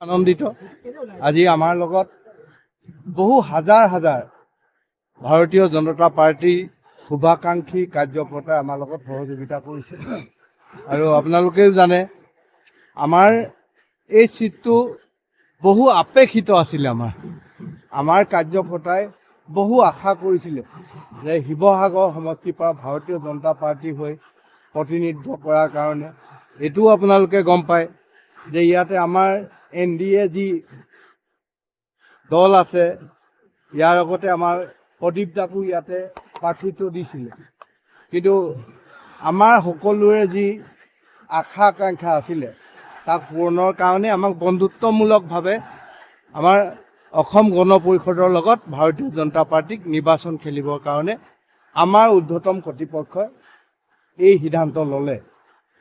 আনন্দিত আজি আমাৰ লগত বহু হাজাৰ হাজাৰ ভাৰতীয় জনতা পাৰ্টিৰ শুভাকাংক্ষী কাৰ্যকৰ্তাই আমাৰ লগত সহযোগিতা কৰিছে আৰু আপোনালোকেও জানে আমাৰ এই চিটটো বহু আপেক্ষিত আছিল। আমাৰ কাৰ্যকৰ্তাই বহু আশা কৰিছিলে যে শিৱসাগৰ সমষ্টিৰ পৰা ভাৰতীয় জনতা পাৰ্টি হৈ প্ৰতিনিধিত্ব কৰাৰ কাৰণে। এইটোও আপোনালোকে গম পায় যে ইয়াতে আমাৰ NDA যি দল আছে, ইয়াৰ আগতে আমাৰ প্ৰদীপ দাকো ইয়াতে প্ৰাৰ্থিত্ব দিছিলে, কিন্তু আমাৰ সকলোৰে যি আশা আকাংক্ষা আছিলে তাক পূৰণৰ কাৰণে আমাক বন্ধুত্বমূলকভাৱে আমাৰ অসম গণ পৰিষদৰ লগত ভাৰতীয় জনতা পাৰ্টিক নিৰ্বাচন খেলিবৰ কাৰণে আমাৰ ঊৰ্ধ্বতম কৰ্তৃপক্ষই এই সিদ্ধান্ত ল'লে।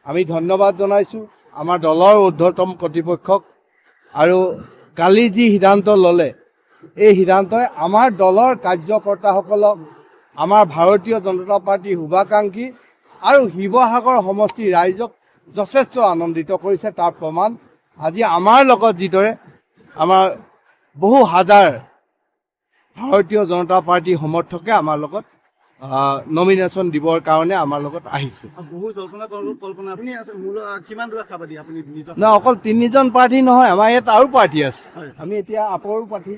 আমি ধন্যবাদ জনাইছোঁ আমাৰ দলৰ ঊৰ্ধ্বতম কৰ্তৃপক্ষক। আৰু কালি যি সিদ্ধান্ত ল'লে এই সিদ্ধান্তই আমাৰ দলৰ কাৰ্যকৰ্তাসকলক, আমাৰ ভাৰতীয় জনতা পাৰ্টিৰ শুভাকাংক্ষী আৰু শিৱসাগৰ সমষ্টিৰ ৰাইজক যথেষ্ট আনন্দিত কৰিছে। তাৰ প্ৰমাণ আজি আমাৰ লগত যিদৰে আমাৰ বহু হাজাৰ ভাৰতীয় জনতা পাৰ্টিৰ সমৰ্থকে আমাৰ লগত নমিনেশ্যন দিবৰ কাৰণে আমাৰ লগত আহিছে। বহু জল্পনা কল্পনা আপুনি আছে কিমান দূৰ আশাবাদী আপুনি? না, অকল 3জন প্ৰাৰ্থী নহয়, আমাৰ ইয়াত আৰু প্ৰাৰ্থী আছে। আমি এতিয়া আপৰো প্ৰাৰ্থী